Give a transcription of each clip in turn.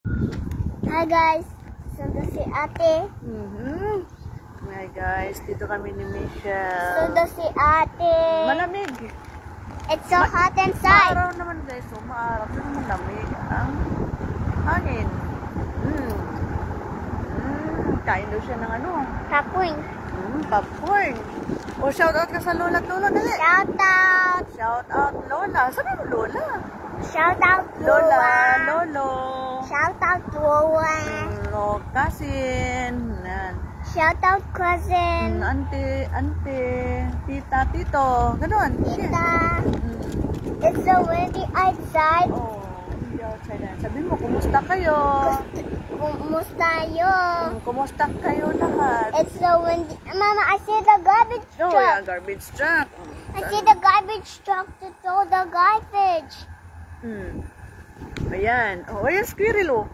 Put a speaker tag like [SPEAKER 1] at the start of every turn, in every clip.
[SPEAKER 1] Hi guys, sunod si ate.
[SPEAKER 2] Hi guys, dito kami ni Michelle.
[SPEAKER 1] Sunod si ate.
[SPEAKER 2] Malamig.
[SPEAKER 1] It's so hot inside.
[SPEAKER 2] Maaraw naman guys, so maaraw. Pero malamig ang hangin. Kain daw siya ng ano?
[SPEAKER 1] Kapoy.
[SPEAKER 2] Popcorn. O shout out ka sa lola at lola dali.
[SPEAKER 1] Shout out.
[SPEAKER 2] Shout out lola. Sabi mo lola.
[SPEAKER 1] Shout out
[SPEAKER 2] Lola, lolo.
[SPEAKER 1] Shout out Lola.
[SPEAKER 2] No, cousin. Yan.
[SPEAKER 1] Shout out cousin.
[SPEAKER 2] Ante, tita, tito. Ganon.
[SPEAKER 1] Tita. It's so windy outside.
[SPEAKER 2] Oh, hindi outside yan. Sabi mo, kumusta kayo?
[SPEAKER 1] Kumusta yun?
[SPEAKER 2] Kumusta kayo lahat?
[SPEAKER 1] It's so windy. Mama, I see the garbage truck.
[SPEAKER 2] Oh, yeah, garbage truck.
[SPEAKER 1] I see the garbage truck to throw the garbage.
[SPEAKER 2] Ayan. Oh, ayan, squirrel, oh.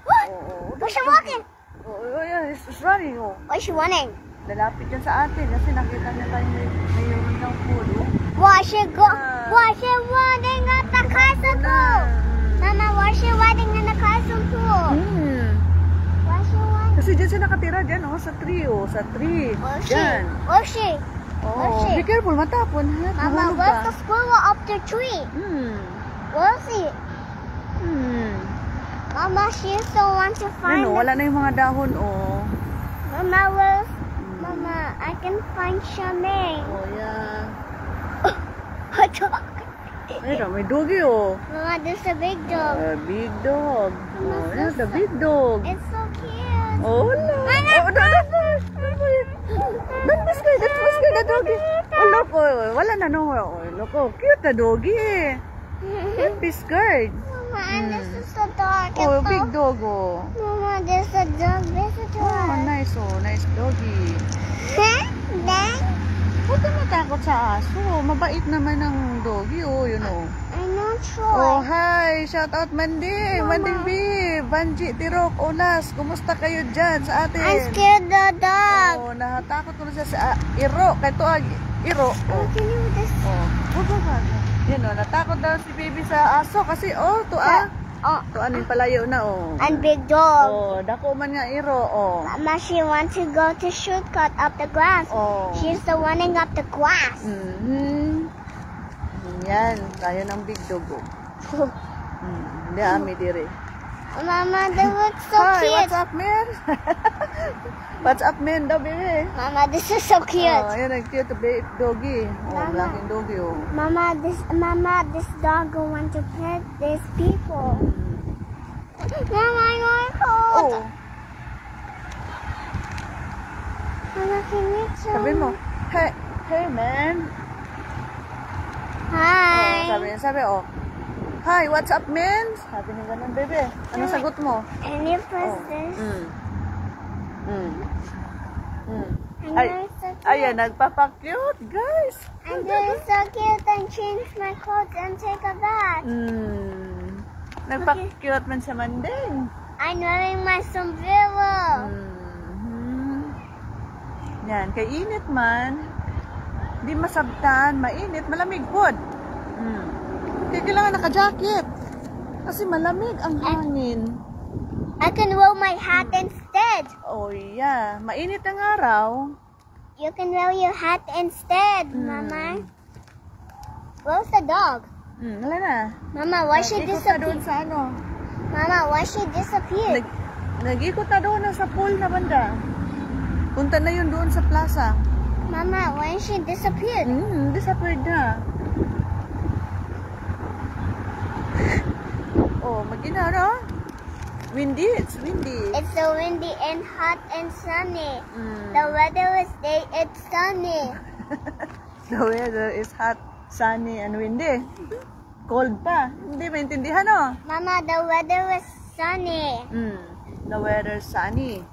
[SPEAKER 1] What?
[SPEAKER 2] Oh,
[SPEAKER 1] Where's she walking?
[SPEAKER 2] oh, yeah, it's running, oh.
[SPEAKER 1] Where's she running?
[SPEAKER 2] Lalapit yan sa atin kasi nakita niya tayo mayroon ng food, oh.
[SPEAKER 1] Why she running up the castle pool? Mama, why she running in the castle pool? Why she running?
[SPEAKER 2] Kasi dyan siya nakatira, dyan, oh, sa tree, oh, sa tree.
[SPEAKER 1] Where's she?
[SPEAKER 2] Dyan.
[SPEAKER 1] Where's she? Where's
[SPEAKER 2] Oh,
[SPEAKER 1] she?
[SPEAKER 2] be careful, matapon, ha?
[SPEAKER 1] Mama,
[SPEAKER 2] Mahulog
[SPEAKER 1] where's
[SPEAKER 2] ka.
[SPEAKER 1] the squirrel up the tree? Where's he? Mama, she still wants to find
[SPEAKER 2] Ano, wala na yung mga dahon, oh.
[SPEAKER 1] Mama, where's... Mama, I can find Charmaine.
[SPEAKER 2] Oh, yeah.
[SPEAKER 1] A dog.
[SPEAKER 2] Ayun, may doggy, oh.
[SPEAKER 1] Mama, there's a big dog.
[SPEAKER 2] Big dog.
[SPEAKER 1] Mama,
[SPEAKER 2] Oh, yeah, the big dog.
[SPEAKER 1] It's so cute.
[SPEAKER 2] Oh, no. Oh, don't be scared. Don't be scared, the doggy. Oh, look, oh, wala na, no. Oh, look, oh, cute the doggy. Don't be scared.
[SPEAKER 1] Mama, and this is a dog.
[SPEAKER 2] Oh,
[SPEAKER 1] It's
[SPEAKER 2] big
[SPEAKER 1] so-
[SPEAKER 2] dog, oh.
[SPEAKER 1] Mama, there's a dog visitor.
[SPEAKER 2] Oh, nice doggy.
[SPEAKER 1] Then,
[SPEAKER 2] Huwag ka matakot sa aso. Mabait naman ang doggy, oh, you know.
[SPEAKER 1] I'm not
[SPEAKER 2] Oh,
[SPEAKER 1] sure.
[SPEAKER 2] hi! Shout out Mandy!
[SPEAKER 1] Mama.
[SPEAKER 2] Mandy B! Banji, Tirok, Olas! Kumusta kayo dyan sa atin?
[SPEAKER 1] I'm scared the dog.
[SPEAKER 2] Oh, natakot ko na siya sa Iro. Kahit Iro.
[SPEAKER 1] Oh, can you this?
[SPEAKER 2] Oh. Wag. Yan o, natakot daw si baby sa aso kasi,
[SPEAKER 1] Oh,
[SPEAKER 2] tuanin palayo na, oh.
[SPEAKER 1] and big dog.
[SPEAKER 2] Oh, dako man nga Iro, oh.
[SPEAKER 1] Mama, she wants to go to shortcut up the grass.
[SPEAKER 2] Oh.
[SPEAKER 1] She's the running up the grass.
[SPEAKER 2] Yan, tayo ng big dog, oh. Hindi, ami dire.
[SPEAKER 1] Mama, they look so
[SPEAKER 2] Hi,
[SPEAKER 1] cute.
[SPEAKER 2] what's up, man? What's up, man, daw, baby?
[SPEAKER 1] Mama, this is so cute.
[SPEAKER 2] Oh, yan ang cute doggy. Oh,
[SPEAKER 1] Mama.
[SPEAKER 2] malaking doggy, oh.
[SPEAKER 1] Mama, this dog want to pet these people. Mama, I'm cold.
[SPEAKER 2] Oh,
[SPEAKER 1] Mama, can you tell
[SPEAKER 2] sabi mo,
[SPEAKER 1] me?
[SPEAKER 2] hey, man.
[SPEAKER 1] Hi.
[SPEAKER 2] Sabi, oh. Hi, what's up, man? Sabi niya ganun, baby. Anong sagot mo?
[SPEAKER 1] And you press this. And
[SPEAKER 2] Ay,
[SPEAKER 1] you're so cute.
[SPEAKER 2] ayan, nagpapakyut, guys.
[SPEAKER 1] And you're so cute and change my clothes and take a bath.
[SPEAKER 2] Nagpakyut man sa manding.
[SPEAKER 1] I'm wearing my sombrero.
[SPEAKER 2] Yan, kay init man. Di masabtan, mainit, malamig pod. Kaya kailangan naka-jacket. Kasi malamig ang hangin.
[SPEAKER 1] I can wear my hat instead.
[SPEAKER 2] Oh yeah, mainit ang araw.
[SPEAKER 1] You can wear your hat instead, Mama. Where's the dog?
[SPEAKER 2] Wala na.
[SPEAKER 1] Mama, why she
[SPEAKER 2] Nag-ikot na doon
[SPEAKER 1] disappeared?
[SPEAKER 2] sa ano.
[SPEAKER 1] Mama, why she disappeared?
[SPEAKER 2] Nag-ikot na doon sa pool na banda. Punta na yun doon sa plaza.
[SPEAKER 1] Mama, why she disappeared?
[SPEAKER 2] Disappeared na. Oh, mag-ina, no? Windy, it's windy.
[SPEAKER 1] It's so windy and hot and sunny. The weather is day, it's sunny.
[SPEAKER 2] The weather is hot, sunny, and windy. Cold pa. Hindi maintindihan, no?
[SPEAKER 1] Mama, the weather is sunny.
[SPEAKER 2] The weather is sunny.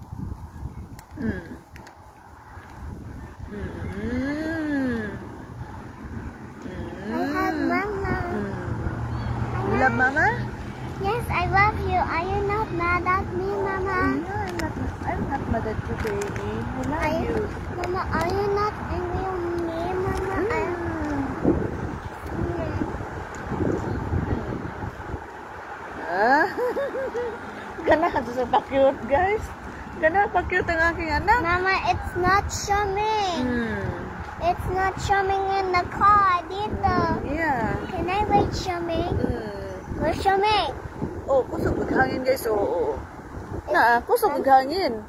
[SPEAKER 1] I have Mama.
[SPEAKER 2] You love Mama?
[SPEAKER 1] Yes, I love you. Are you not mad at me, Mama?
[SPEAKER 2] No, I'm not mad at you, baby. I love
[SPEAKER 1] Are
[SPEAKER 2] you.
[SPEAKER 1] Mama, are you not angry with me, Mama?
[SPEAKER 2] Ganahan sa pa-cute, guys. Ganahan pa-cute ang aking anak.
[SPEAKER 1] Mama, it's not showing.
[SPEAKER 2] Hmm.
[SPEAKER 1] It's not showing in the car dito.
[SPEAKER 2] Yeah.
[SPEAKER 1] Can I wait showing? Where's showing?
[SPEAKER 2] Oh, kusog ang hangin, guys. Oo. Na, kusog ang hangin.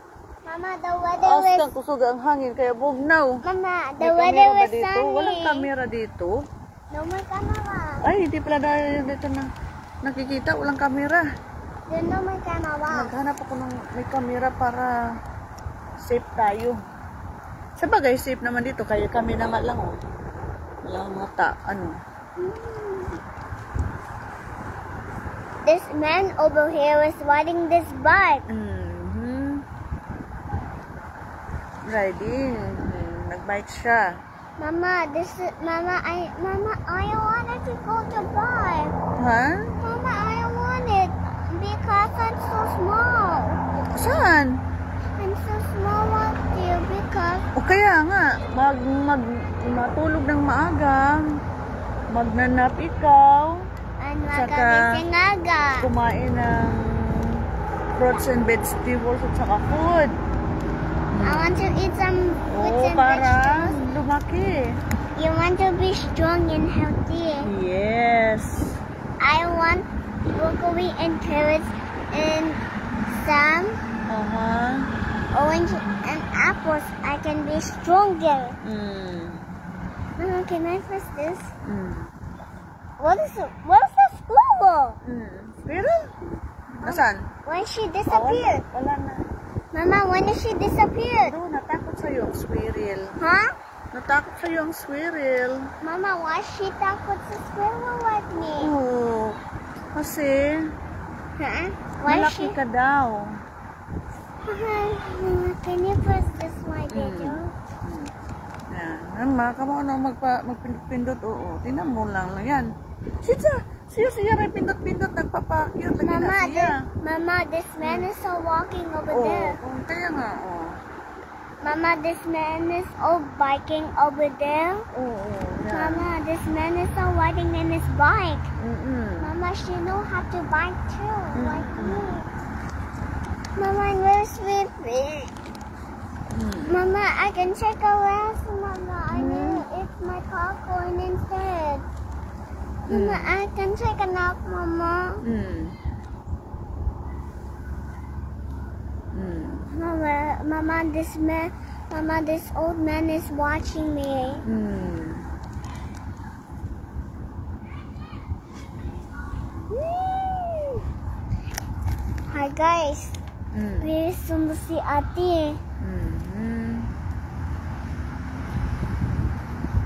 [SPEAKER 1] Mama, the weather is...
[SPEAKER 2] Astang kusog ang hangin, kaya bugnaw.
[SPEAKER 1] Mama,
[SPEAKER 2] May
[SPEAKER 1] the weather
[SPEAKER 2] kamera ba
[SPEAKER 1] is
[SPEAKER 2] dito?
[SPEAKER 1] sunny.
[SPEAKER 2] Walang kamera dito.
[SPEAKER 1] No more camera.
[SPEAKER 2] Ay, hindi pala dahil dito na nakikita. Walang kamera.
[SPEAKER 1] There's no more camera.
[SPEAKER 2] Naghanap ako ng may kamera para safe tayo. Sa bagay, safe naman dito. Kaya kami na nga lang, oh. Walang mata, ano.
[SPEAKER 1] This man over here is riding this bike.
[SPEAKER 2] Riding. Nagbike siya.
[SPEAKER 1] Mama, I wanted to go to bike.
[SPEAKER 2] Ha?
[SPEAKER 1] Mama, I want it because I'm so small.
[SPEAKER 2] Saan?
[SPEAKER 1] I'm so small up there because
[SPEAKER 2] O kaya nga, matulog ng maaga, magnanap ikaw,
[SPEAKER 1] I'm
[SPEAKER 2] Saka,
[SPEAKER 1] magagising aga.
[SPEAKER 2] kumain ng fruits and vegetables at saka food.
[SPEAKER 1] I want to eat some fruits
[SPEAKER 2] Oo,
[SPEAKER 1] and
[SPEAKER 2] para
[SPEAKER 1] vegetables.
[SPEAKER 2] lumaki.
[SPEAKER 1] You want to be strong and healthy.
[SPEAKER 2] Yes.
[SPEAKER 1] I want broccoli and carrots and some orange and apples. I can be stronger. Mama, can I press this? What's the squirrel?
[SPEAKER 2] Squirrel? Nasaan?
[SPEAKER 1] When she disappeared?
[SPEAKER 2] Wala na.
[SPEAKER 1] Mama, when did she disappear?
[SPEAKER 2] Doon, natakot sa'yo ang squirrel.
[SPEAKER 1] Huh?
[SPEAKER 2] Natakot sa'yo ang squirrel.
[SPEAKER 1] Mama, why she takot sa squirrel like me?
[SPEAKER 2] Oo. Kasi,
[SPEAKER 1] Huh? Why
[SPEAKER 2] malaki
[SPEAKER 1] she?
[SPEAKER 2] ka daw.
[SPEAKER 1] Mama, can you press this my video?
[SPEAKER 2] Yan. Mama, kamo na magpindot-pindot. Oo. Tinan mo lang yan. Siya rin pindot-pindot. Nagpapakiyot lagi na siya.
[SPEAKER 1] Mama, this man is so walking over
[SPEAKER 2] Oo.
[SPEAKER 1] there.
[SPEAKER 2] Kaya nga, oo.
[SPEAKER 1] Mama, this man is all biking over there.
[SPEAKER 2] Oo. Yan.
[SPEAKER 1] Mama, this man is so riding in his bike. Mama, she know how to bike too, like me. Mama, where's Fifi? Mama, I can take a rest. Mama, I know it's my popcorn instead. Mama, I can take a nap, Mama. Mama, this old man is watching me. Hi guys, very soon to see Ate.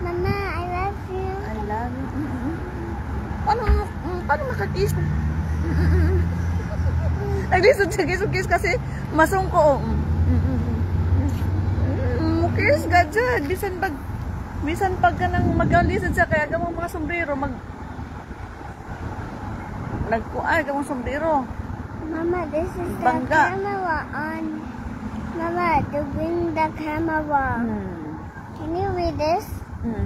[SPEAKER 1] Mama, I love you.
[SPEAKER 2] I love you. Paano makakiss? Naglisod siya, kiss kasi masungko. Mukis ka dyan. Bisan pag ka nang mag-lisod siya, kaya gamang mga sombrero, gamang sombrero.
[SPEAKER 1] Mama, this is the
[SPEAKER 2] Bangga.
[SPEAKER 1] camera on. Mama, to bring the camera. Can you read this?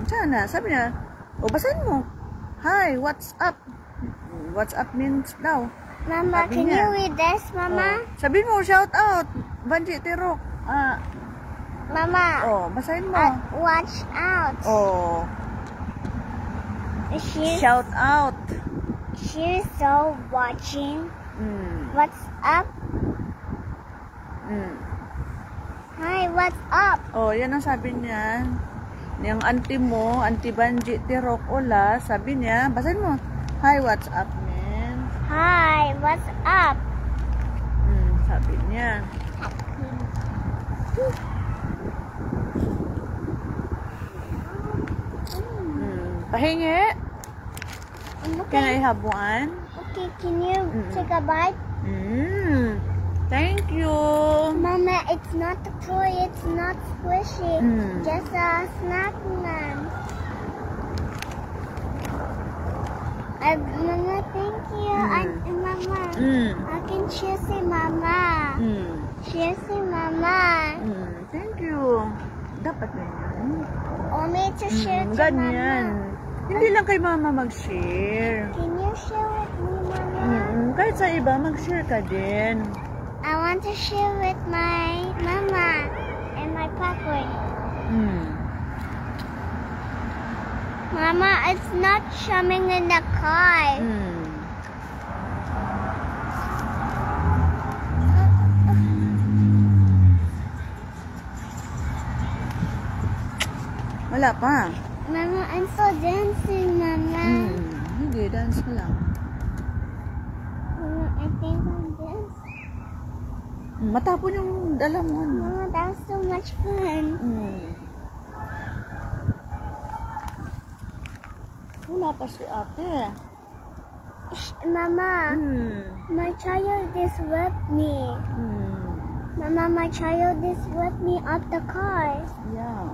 [SPEAKER 2] Sana, sabi niya, basahin mo. Hi, what's up? What's up means daw.
[SPEAKER 1] Mama,
[SPEAKER 2] Sabi
[SPEAKER 1] can
[SPEAKER 2] niya.
[SPEAKER 1] you read this, Mama?
[SPEAKER 2] Sabihin mo, shout out. Banji Tirok.
[SPEAKER 1] Mama,
[SPEAKER 2] Basahin mo.
[SPEAKER 1] watch out. She's
[SPEAKER 2] Shout out.
[SPEAKER 1] so watching. What's up? Hi, what's up?
[SPEAKER 2] Yan ang sabi niya. Yung auntie mo, Auntie Banji Tirok Ola, sabi niya, basahin mo. Hi, what's up, man?
[SPEAKER 1] Hi, what's up?
[SPEAKER 2] Sabi niya. Pahingi? Can I have one?
[SPEAKER 1] Okay, can you take a bite?
[SPEAKER 2] Thank you.
[SPEAKER 1] Mama, it's not a toy, it's not squishy. Just a snack man. Mama, thank you. Mama, I can cheers si Mama. Cheers si Mama.
[SPEAKER 2] Thank you. Dapat na yan.
[SPEAKER 1] Only to share to
[SPEAKER 2] Ganyan.
[SPEAKER 1] Mama.
[SPEAKER 2] Hindi lang kay mama mag-share.
[SPEAKER 1] Can you share with me, Mama?
[SPEAKER 2] Kahit sa iba, mag-share ka din.
[SPEAKER 1] I want to share with my mama and my papa. Mama, it's not coming in the car.
[SPEAKER 2] Wala pa.
[SPEAKER 1] Mama, I'm still dancing, Mama.
[SPEAKER 2] Hindi, dance ka lang.
[SPEAKER 1] Mama, I think I'm dancing.
[SPEAKER 2] Matapon yung dala mo.
[SPEAKER 1] Mama, that was so much fun.
[SPEAKER 2] Wala pa si ate.
[SPEAKER 1] Mama, my child is with me. Mama, my child is with me at the car.
[SPEAKER 2] Yeah.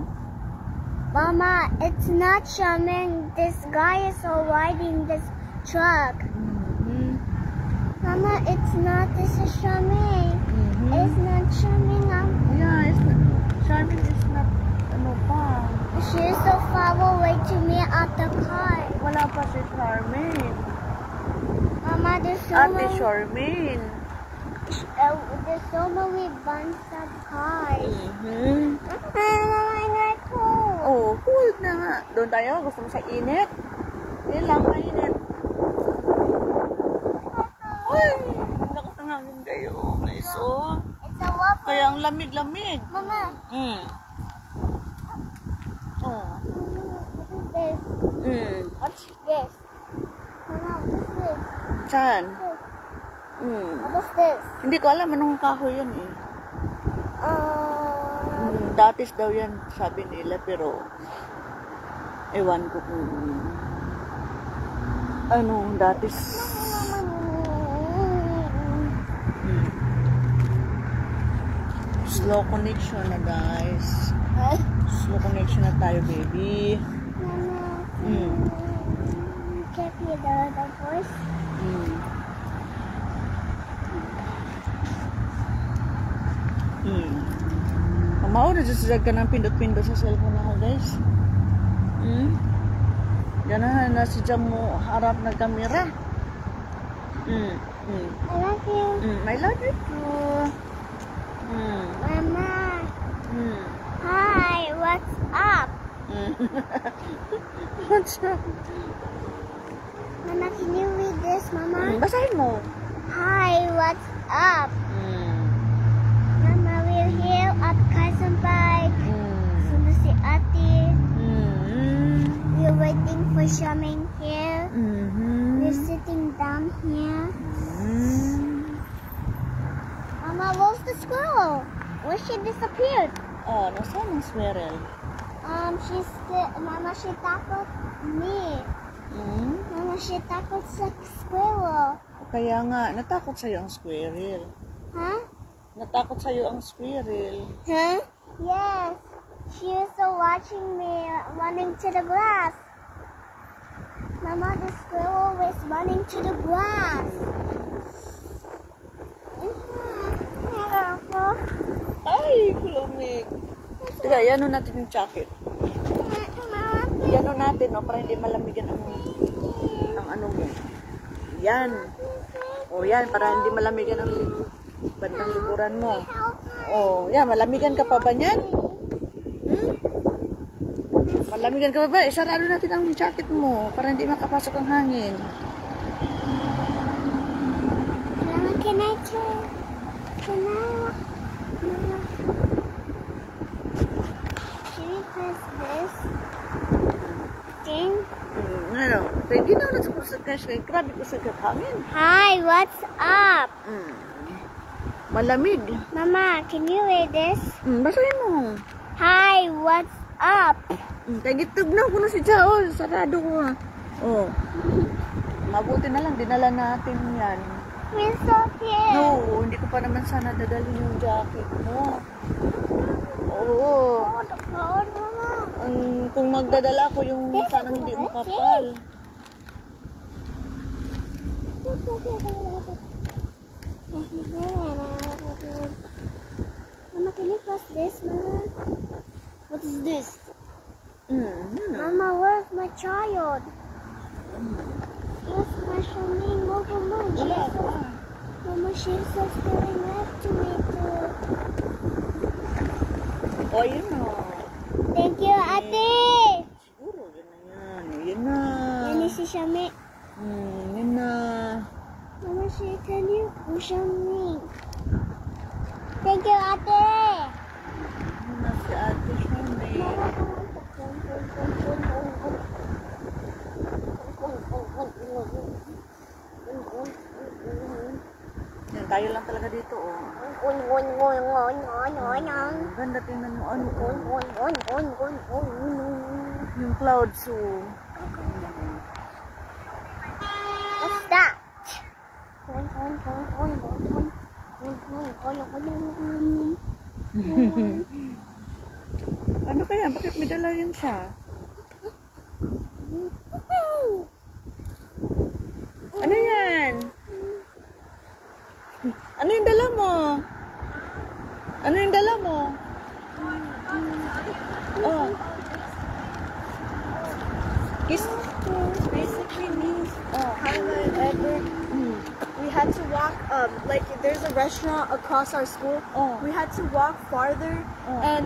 [SPEAKER 1] Mama, it's not showing. This guy is riding this truck. Mama, it's not. This is showing. It's not showing.
[SPEAKER 2] Yeah, it's not. Charmin is not. Ano pa?
[SPEAKER 1] She's so far away to me at the car.
[SPEAKER 2] Wala pa si Charmin.
[SPEAKER 1] Mama, there's so
[SPEAKER 2] Ate
[SPEAKER 1] many.
[SPEAKER 2] Charmin.
[SPEAKER 1] There's so many bunch of cars. Mama, I'm cold.
[SPEAKER 2] Oh, cold na nga. Doon tayo. Gusto mo sa init? Yan lang, mainit. Ay, lakas ng hangin kayo. Nice, oh.
[SPEAKER 1] It's a waffle.
[SPEAKER 2] Kaya ang lamig-lamig.
[SPEAKER 1] Mama.
[SPEAKER 2] Oh.
[SPEAKER 1] What is this?
[SPEAKER 2] What's
[SPEAKER 1] This. Mama, what is this?
[SPEAKER 2] Saan?
[SPEAKER 1] This. What is this?
[SPEAKER 2] Hindi ko alam anong kahoy yan eh. Datis daw yan, sabi nila, pero ewan ko kung anong datis. Slow connection na, guys. Slow connection na tayo, baby.
[SPEAKER 1] Mama, can you hear the voice?
[SPEAKER 2] Mao na dyan ka ng pindot-pindot sa cellphone ako, guys. Ganahan na si Jam mo harap ng kamera.
[SPEAKER 1] I love you.
[SPEAKER 2] I love you too.
[SPEAKER 1] Mama. Hi, what's up?
[SPEAKER 2] What's up?
[SPEAKER 1] Mama, can you read this, Mama?
[SPEAKER 2] Basahin mo.
[SPEAKER 1] Hi, what's up? Mama, we're here at Cousin Bike. Sino si Ate? We're waiting for Shamin here. We're sitting down here. Mama, where's the squirrel? Where she disappeared?
[SPEAKER 2] Oh, nasaan ang squirrel?
[SPEAKER 1] Mama, she tackled me. Mama, she tackled the squirrel.
[SPEAKER 2] Kaya nga, natakot sa'yo ang squirrel.
[SPEAKER 1] Huh?
[SPEAKER 2] Natakot sa'yo ang squirrel.
[SPEAKER 1] Huh? Yes. She was so watching me running to the grass. Mama, the squirrel was running to the grass.
[SPEAKER 2] Ay, kulamig. Teka, yano natin yung jacket. Yano natin, no, para hindi malamigan ang ano mo. Yan. O, yan, para hindi malamigan ang bandang likuran mo. O, yan, malamigan ka pa ba niyan? Malamigan ka pa ba? Isarado natin ang jacket mo para hindi makapasok ang hangin.
[SPEAKER 1] Mama, can I try? Can I? Mama. Can you press this thing?
[SPEAKER 2] Ano? Kaya hindi na ulit sa cash kaya grabe ko sa hangin.
[SPEAKER 1] Hi, what's up?
[SPEAKER 2] Malamig.
[SPEAKER 1] Mama, can you read this?
[SPEAKER 2] Basahin mo.
[SPEAKER 1] Hi, what's up?
[SPEAKER 2] Kaya gitugnaw ko na si Jao. Sarado ko ha. Oh. Mabuti na lang, dinala natin yan.
[SPEAKER 1] We're so cute.
[SPEAKER 2] No, hindi ko pa naman sana dadalhin yung jacket mo. Oo.
[SPEAKER 1] Mama.
[SPEAKER 2] Kung magdadala ko yung sana hindi makapal.
[SPEAKER 1] Mama, can you press this, Mama? What is this?
[SPEAKER 2] Mm-hmm.
[SPEAKER 1] Mama, where's my child? Where's my Charmaine, Mama.
[SPEAKER 2] Wala pa.
[SPEAKER 1] Mama, she's just going left to me too.
[SPEAKER 2] O, yun na.
[SPEAKER 1] Thank you, ate.
[SPEAKER 2] Siguro, yun na yan. Yun na.
[SPEAKER 1] Yan si Charmaine.
[SPEAKER 2] Yun na.
[SPEAKER 1] Mama, can you Charmaine? Thank you, ate.
[SPEAKER 2] Yun na si Ate Charmaine. Yan, tayo lang talaga dito, oh. Ganda, tingnan mo, ano, yung clouds, oh.
[SPEAKER 1] What's that?
[SPEAKER 2] Ano kaya? Bakit may dala yan siya? Ano yan? Ano yung dala mo? Ano yung dala mo? Oh. Kiss.
[SPEAKER 3] Basically means Kyla and Edward. We had to walk, like there's a restaurant across our school.
[SPEAKER 2] Oh.
[SPEAKER 3] We had to walk farther,
[SPEAKER 2] Oh.
[SPEAKER 3] and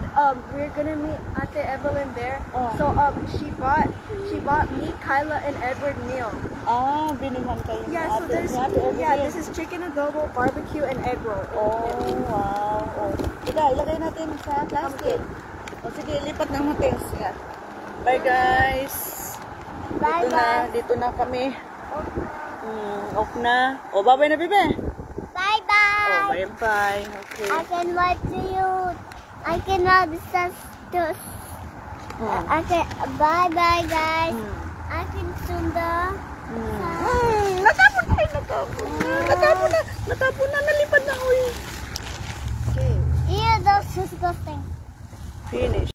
[SPEAKER 3] we're gonna meet Ate Evelyn there.
[SPEAKER 2] Oh.
[SPEAKER 3] So she bought me, Kyla, and Edward meal.
[SPEAKER 2] Ah, binilhan kayo ni
[SPEAKER 3] Yeah, so
[SPEAKER 2] ate.
[SPEAKER 3] there's
[SPEAKER 2] Ni ate Evelyn.
[SPEAKER 3] this is chicken adobo, barbecue, and egg roll.
[SPEAKER 2] Oh, wow. Oh. Ika, ilagay natin sa plastic. O sige, lipat ng hotels. Yan. Bye guys.
[SPEAKER 1] Bye-bye.
[SPEAKER 2] Dito na kami. Off na. O, bye-bye na, bebe.
[SPEAKER 1] Bye-bye.
[SPEAKER 2] Oh, bye-bye. Okay.
[SPEAKER 1] I can watch you. I can rub to. I can. Bye-bye, guys. I can sunda.
[SPEAKER 2] Natapon tayo, natapon. Natapon na, nalipad na, uy.
[SPEAKER 1] Ew, that's disgusting.
[SPEAKER 2] Finish.